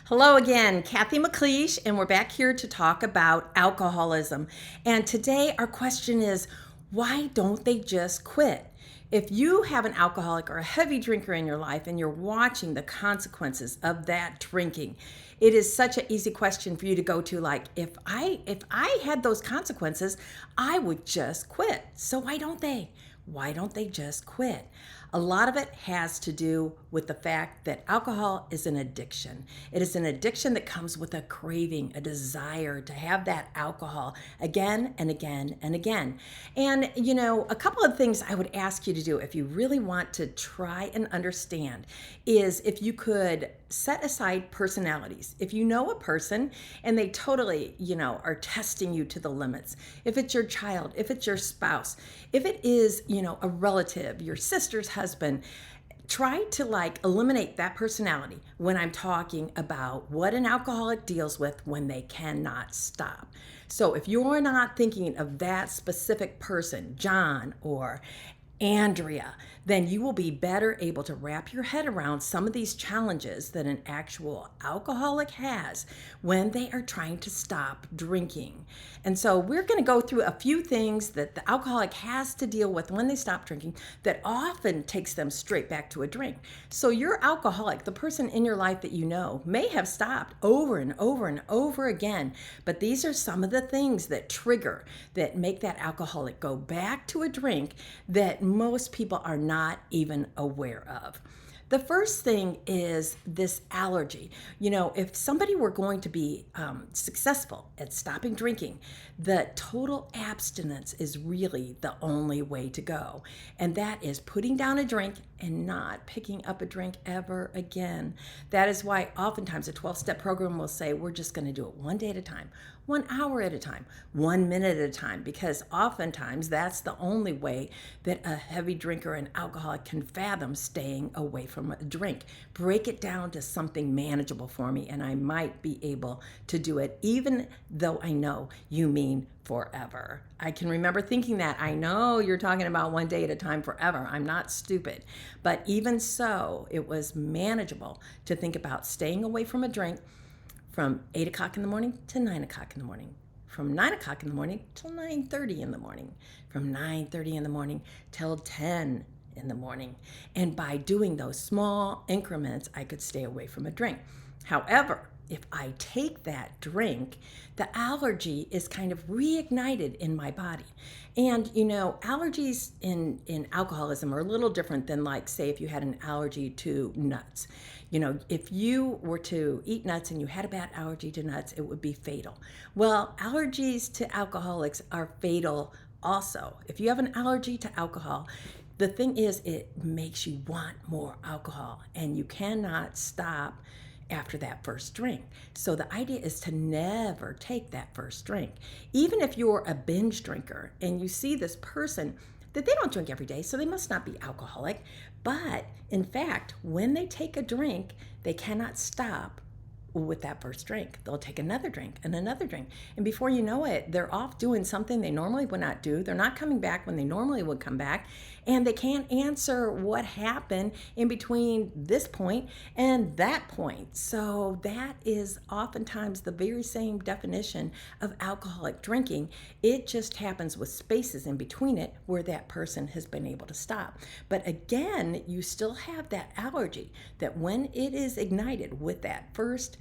Hello again, Cathy McLeish, and we're back here to talk about alcoholism. And today our question is, why don't they just quit? If you have an alcoholic or a heavy drinker in your life and you're watching the consequences of that drinking, it is such an easy question for you to go to, like, if I had those consequences, I would just quit. So why don't they? Why don't they just quit? A lot of it has to do with the fact that alcohol is an addiction. It is an addiction that comes with a craving, a desire to have that alcohol again and again and again. And, a couple of things I would ask you to do if you really want to try and understand is if you could set aside personalities. If you know a person and they totally, are testing you to the limits, if it's your child, if it's your spouse, if it is, a relative, your sister's husband, try to eliminate that personality when I'm talking about what an alcoholic deals with when they cannot stop. So if you're not thinking of that specific person, John or Andrea, then you will be better able to wrap your head around some of these challenges that an actual alcoholic has when they are trying to stop drinking. And so we're going to go through a few things that the alcoholic has to deal with when they stop drinking that often takes them straight back to a drink. So your alcoholic, the person in your life that you know, may have stopped over and over and over again, but these are some of the things that trigger, that make that alcoholic go back to a drink that most people are not even aware of. The first thing is this allergy. If somebody were going to be successful at stopping drinking, the total abstinence is really the only way to go. And that is putting down a drink and not picking up a drink ever again. That is why oftentimes a 12-step program will say we're just going to do it one day at a time, 1 hour at a time, 1 minute at a time, because oftentimes that's the only way that a heavy drinker and alcoholic can fathom staying away from a drink. Break it down to something manageable for me, and I might be able to do it, even though I know you mean forever. I can remember thinking that. I know you're talking about 1 day at a time forever. I'm not stupid. But even so, it was manageable to think about staying away from a drink from 8 o'clock in the morning to 9 o'clock in the morning, from 9 o'clock in the morning till 9:30 in the morning, from 9:30 in the morning till 10 in the morning. And by doing those small increments, I could stay away from a drink. However, if I take that drink, the allergy is kind of reignited in my body. And, allergies in alcoholism are a little different than, say, if you had an allergy to nuts. If you were to eat nuts and you had a bad allergy to nuts, it would be fatal. Well, allergies to alcoholics are fatal also. If you have an allergy to alcohol, the thing is, it makes you want more alcohol, and you cannot stop after that first drink. So the idea is to never take that first drink. Even if you're a binge drinker and you see this person that they don't drink every day, so they must not be alcoholic, but in fact, when they take a drink, they cannot stop with that first drink. They'll take another drink and another drink. And before you know it, they're off doing something they normally would not do. They're not coming back when they normally would come back. And they can't answer what happened in between this point and that point. So that is oftentimes the very same definition of alcoholic drinking. It just happens with spaces in between it where that person has been able to stop. But again, you still have that allergy that when it is ignited with that first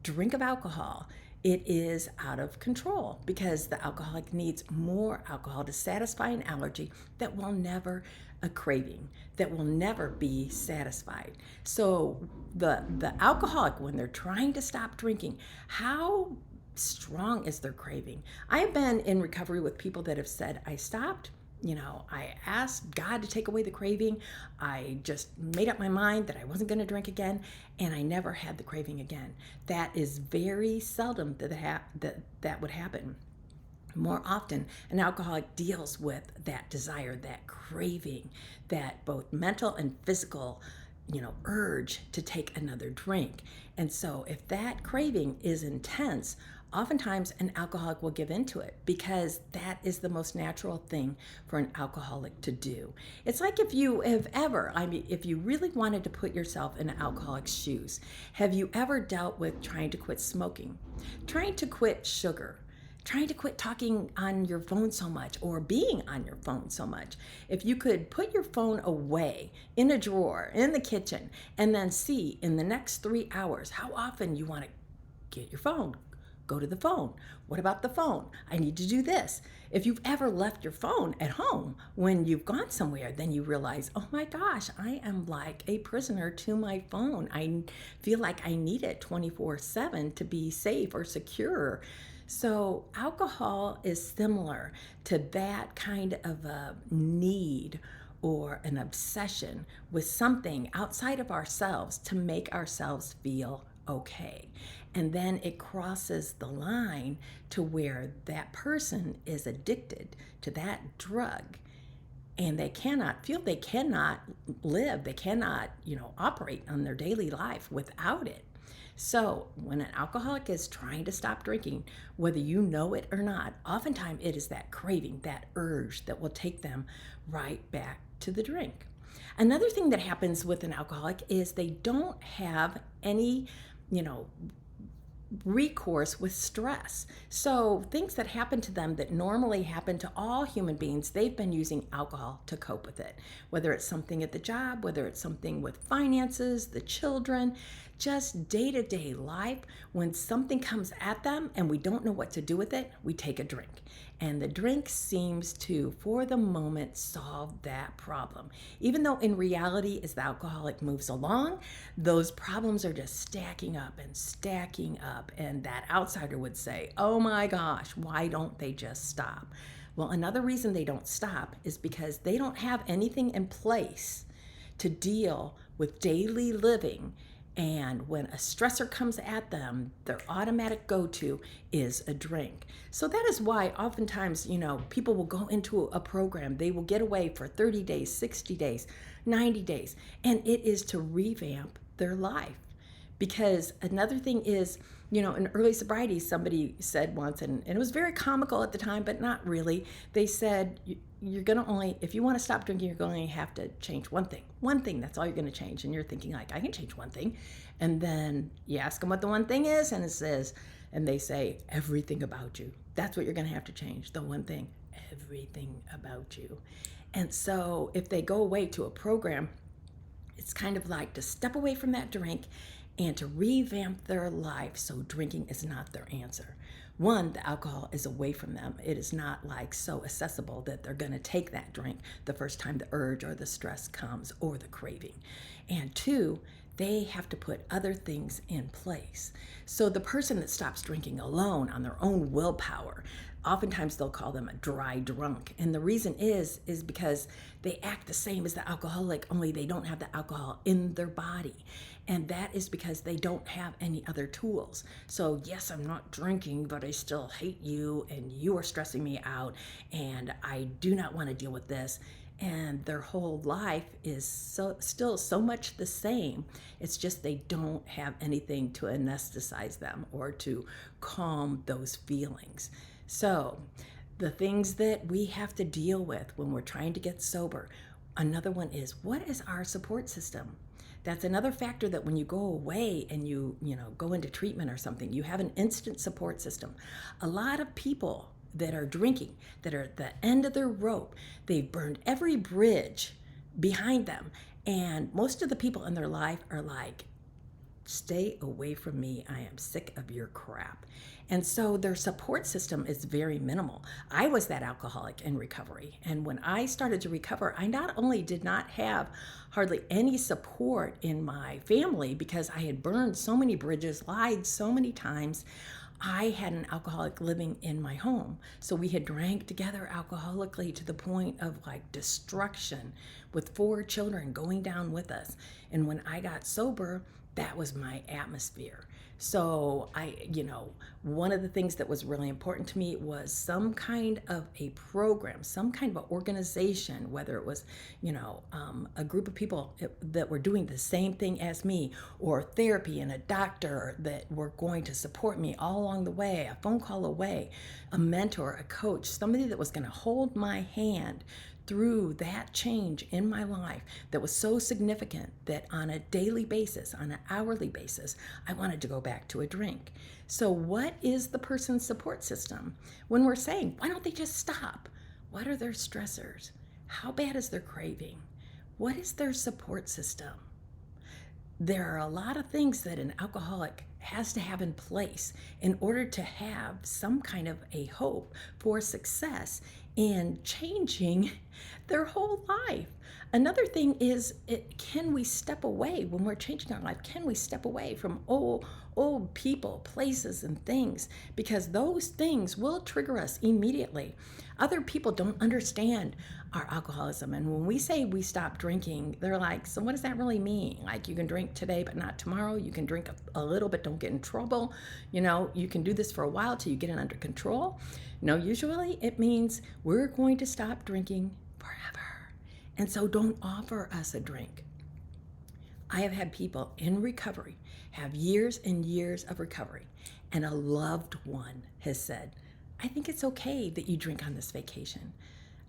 drink of alcohol, it is out of control because the alcoholic needs more alcohol to satisfy an allergy that will never, a craving that will never be satisfied. So the alcoholic, when they're trying to stop drinking, how strong is their craving? I have been in recovery with people that have said, I stopped. I asked God to take away the craving. I just made up my mind that I wasn't going to drink again, and I never had the craving again. That is very seldom that would happen. More often, an alcoholic deals with that desire, that craving, that both mental and physical urge to take another drink. And so if that craving is intense, oftentimes an alcoholic will give into it because that is the most natural thing for an alcoholic to do. It's like if you have ever, if you really wanted to put yourself in an alcoholic's shoes, have you ever dealt with trying to quit smoking, trying to quit sugar, trying to quit talking on your phone so much or being on your phone so much? If you could put your phone away in a drawer in the kitchen and then see in the next 3 hours how often you want to get your phone, go to the phone. What about the phone? I need to do this. If you've ever left your phone at home when you've gone somewhere, then you realize, oh my gosh, I am like a prisoner to my phone. I feel like I need it 24/7 to be safe or secure. So alcohol is similar to that kind of a need or an obsession with something outside of ourselves to make ourselves feel okay. And then it crosses the line to where that person is addicted to that drug and they cannot live, they cannot, operate on their daily life without it. So when an alcoholic is trying to stop drinking, whether you know it or not, oftentimes it is that craving, that urge that will take them right back to the drink. Another thing that happens with an alcoholic is they don't have any, recourse with stress. So things that happen to them that normally happen to all human beings, they've been using alcohol to cope with it. Whether it's something at the job, whether it's something with finances, the children, just day-to-day life, when something comes at them and we don't know what to do with it, we take a drink. And the drink seems to, for the moment, solve that problem. Even though in reality, as the alcoholic moves along, those problems are just stacking up and stacking up. And that outsider would say, oh my gosh, why don't they just stop? Well, another reason they don't stop is because they don't have anything in place to deal with daily living. And when a stressor comes at them, their automatic go-to is a drink. So that is why oftentimes, people will go into a program. They will get away for 30 days, 60 days, 90 days. And it is to revamp their life. Because another thing is, in early sobriety, somebody said once, and it was very comical at the time, but not really. They said, you're going to only, if you want to stop drinking, you're going to have to change one thing. One thing, that's all you're going to change. And you're thinking like, I can change one thing. And then you ask them what the one thing is, and it says, and they say, everything about you. That's what you're going to have to change. The one thing, everything about you. And so if they go away to a program, it's kind of like to step away from that drink and to revamp their life so drinking is not their answer. One, the alcohol is away from them. It is not like so accessible that they're going to take that drink the first time the urge or the stress comes or the craving. And two, they have to put other things in place. So the person that stops drinking alone on their own willpower, oftentimes they'll call them a dry drunk. And the reason is because they act the same as the alcoholic, only they don't have the alcohol in their body. And that is because they don't have any other tools. So yes, I'm not drinking, but I still hate you and you are stressing me out and I do not want to deal with this. And their whole life is still so much the same. It's just they don't have anything to anesthetize them or to calm those feelings. So the things that we have to deal with when we're trying to get sober, another one is, what is our support system? That's another factor, that when you go away and you go into treatment or something, you have an instant support system. A lot of people that are drinking, that are at the end of their rope, they've burned every bridge behind them. And most of the people in their life are like, stay away from me. I am sick of your crap. And so their support system is very minimal. I was that alcoholic in recovery. And when I started to recover, I not only did not have hardly any support in my family because I had burned so many bridges, lied so many times. I had an alcoholic living in my home. So we had drank together alcoholically to the point of like destruction, with 4 children going down with us. And when I got sober, that was my atmosphere. So one of the things that was really important to me was some kind of a program, some kind of an organization, whether it was, a group of people that were doing the same thing as me, or therapy and a doctor that were going to support me all along the way, a phone call away, a mentor, a coach, somebody that was going to hold my hand through that change in my life that was so significant that on a daily basis, on an hourly basis, I wanted to go back to a drink. So what is the person's support system? When we're saying, why don't they just stop? What are their stressors? How bad is their craving? What is their support system? There are a lot of things that an alcoholic has to have in place in order to have some kind of a hope for success in changing their whole life. Another thing is, can we step away when we're changing our life? Can we step away from old people, places, and things? Because those things will trigger us immediately. Other people don't understand our alcoholism. And when we say we stop drinking, they're like, so what does that really mean? Like, you can drink today, but not tomorrow. You can drink a little, but don't get in trouble. You can do this for a while till you get it under control. No, usually it means we're going to stop drinking forever. And so don't offer us a drink. I have had people in recovery have years and years of recovery, and a loved one has said, I think it's okay that you drink on this vacation.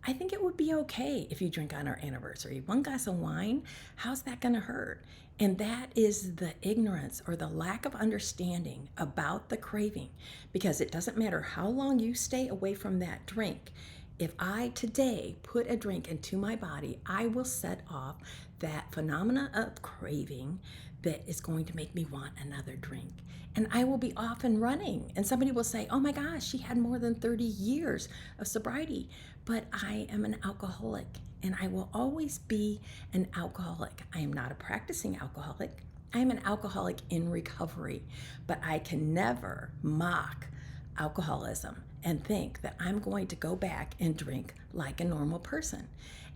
I think it would be okay if you drink on our anniversary. One glass of wine, how's that going to hurt? And that is the ignorance or the lack of understanding about the craving, because it doesn't matter how long you stay away from that drink. If I today put a drink into my body, I will set off that phenomena of craving that is going to make me want another drink. And I will be off and running. And somebody will say, oh my gosh, she had more than 30 years of sobriety. But I am an alcoholic, and I will always be an alcoholic. I am not a practicing alcoholic. I am an alcoholic in recovery. But I can never mock alcoholism and think that I'm going to go back and drink like a normal person.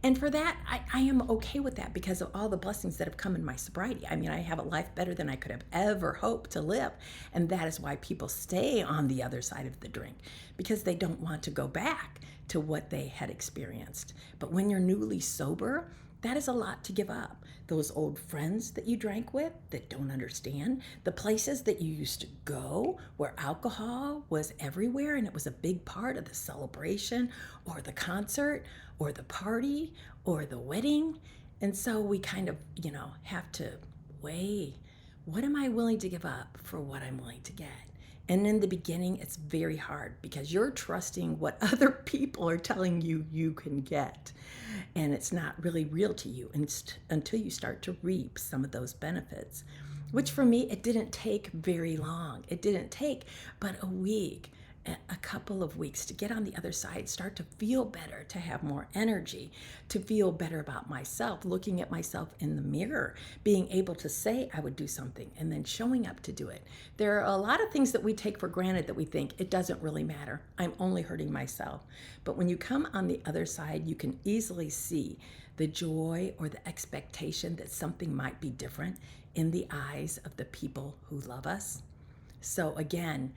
And for that, I am okay with that because of all the blessings that have come in my sobriety. I mean, I have a life better than I could have ever hoped to live. And that is why people stay on the other side of the drink, because they don't want to go back to what they had experienced. But when you're newly sober, that is a lot to give up. Those old friends that you drank with that don't understand, the places that you used to go where alcohol was everywhere and it was a big part of the celebration or the concert or the party or the wedding. And so we kind of, have to weigh, what am I willing to give up for what I'm willing to get? And in the beginning, it's very hard because you're trusting what other people are telling you you can get. And it's not really real to you until you start to reap some of those benefits, which for me, it didn't take very long. It didn't take but a week, a couple of weeks to get on the other side, start to feel better, to have more energy, to feel better about myself, looking at myself in the mirror, being able to say I would do something and then showing up to do it. There are a lot of things that we take for granted that we think it doesn't really matter. I'm only hurting myself. But when you come on the other side, you can easily see the joy or the expectation that something might be different in the eyes of the people who love us. So again,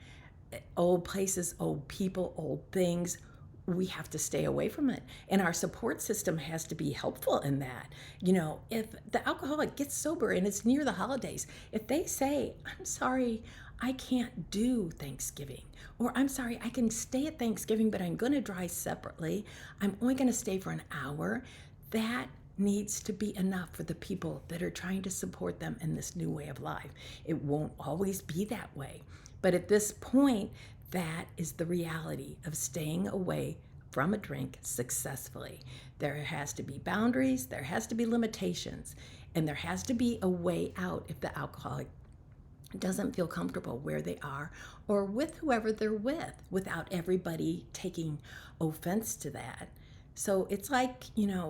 old places, old people, old things, we have to stay away from it. And our support system has to be helpful in that. If the alcoholic gets sober and it's near the holidays, if they say, I'm sorry, I can't do Thanksgiving, or I'm sorry, I can stay at Thanksgiving, but I'm going to drive separately. I'm only going to stay for an hour. That needs to be enough for the people that are trying to support them in this new way of life. It won't always be that way. But at this point, that is the reality of staying away from a drink successfully. There has to be boundaries, there has to be limitations, and there has to be a way out if the alcoholic doesn't feel comfortable where they are or with whoever they're with, without everybody taking offense to that. So it's like,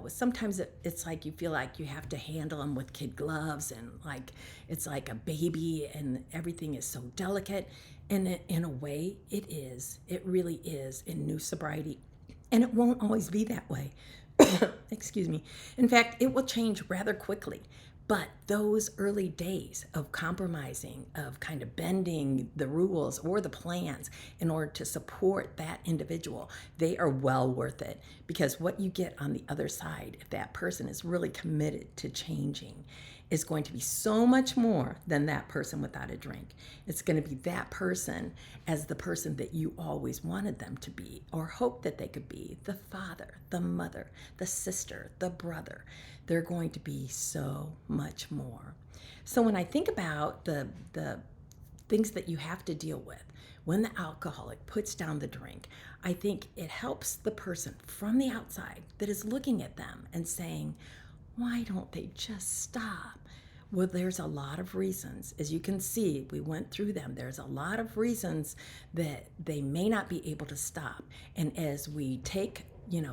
sometimes it's like you feel like you have to handle them with kid gloves, and like it's like a baby and everything is so delicate. And in a way, it is. It really is in new sobriety. And it won't always be that way. Excuse me. In fact, it will change rather quickly. But those early days of compromising, of kind of bending the rules or the plans in order to support that individual, they are well worth it, because what you get on the other side, if that person is really committed to changing, is going to be so much more than that person without a drink. It's going to be that person as the person that you always wanted them to be or hoped that they could be, the father, the mother, the sister, the brother. They're going to be so much more. So when I think about the things that you have to deal with when the alcoholic puts down the drink, I think it helps the person from the outside that is looking at them and saying, why don't they just stop? Well, there's a lot of reasons. As you can see, we went through them. There's a lot of reasons that they may not be able to stop. And as we take,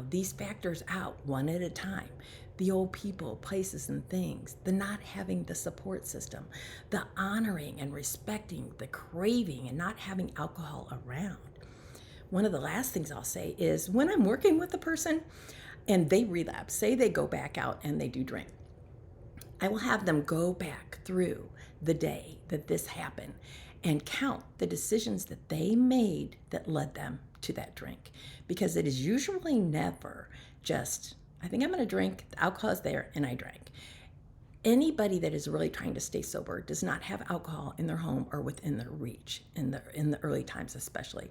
these factors out one at a time, the old people, places, and things, the not having the support system, the honoring and respecting the craving and not having alcohol around. One of the last things I'll say is when I'm working with a person and they relapse, say they go back out and they do drink, I will have them go back through the day that this happened and count the decisions that they made that led them to that drink. Because it is usually never just, I think I'm going to drink, the alcohol is there, and I drank. Anybody that is really trying to stay sober does not have alcohol in their home or within their reach in the early times especially.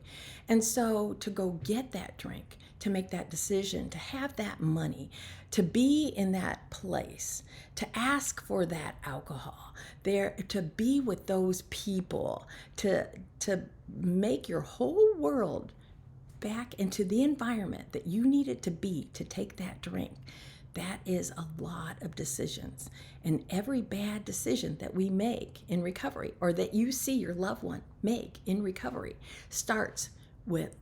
And so to go get that drink, to make that decision, to have that money, to be in that place, to ask for that alcohol, there to be with those people, to make your whole world back into the environment that you needed to be to take that drink. That is a lot of decisions. And every bad decision that we make in recovery, or that you see your loved one make in recovery, starts with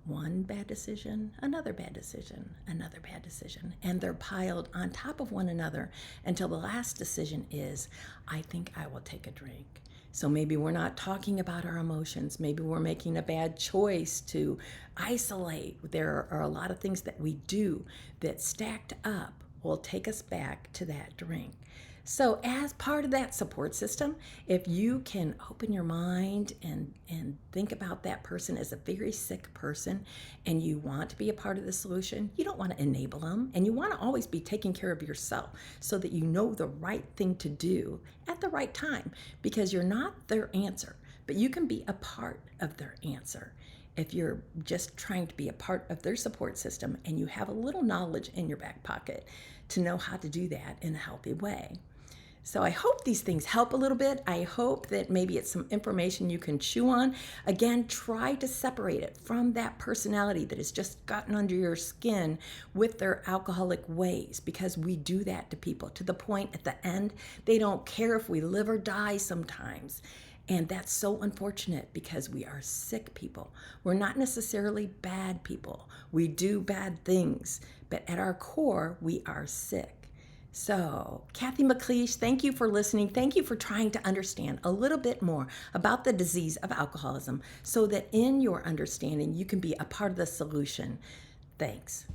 one bad decision, another bad decision, another bad decision. And they're piled on top of one another until the last decision is, I think I will take a drink. So maybe we're not talking about our emotions. Maybe we're making a bad choice to isolate. There are a lot of things that we do that stacked up will take us back to that drink. So as part of that support system, if you can open your mind and think about that person as a very sick person and you want to be a part of the solution, you don't want to enable them, and you want to always be taking care of yourself so that you know the right thing to do at the right time, because you're not their answer, but you can be a part of their answer. If you're just trying to be a part of their support system and you have a little knowledge in your back pocket to know how to do that in a healthy way. So I hope these things help a little bit. I hope that maybe it's some information you can chew on. Again, try to separate it from that personality that has just gotten under your skin with their alcoholic ways, because we do that to people to the point at the end, they don't care if we live or die sometimes. And that's so unfortunate, because we are sick people. We're not necessarily bad people. We do bad things, but at our core, we are sick. So, Cathy McLeish, thank you for listening. Thank you for trying to understand a little bit more about the disease of alcoholism so that in your understanding, you can be a part of the solution. Thanks.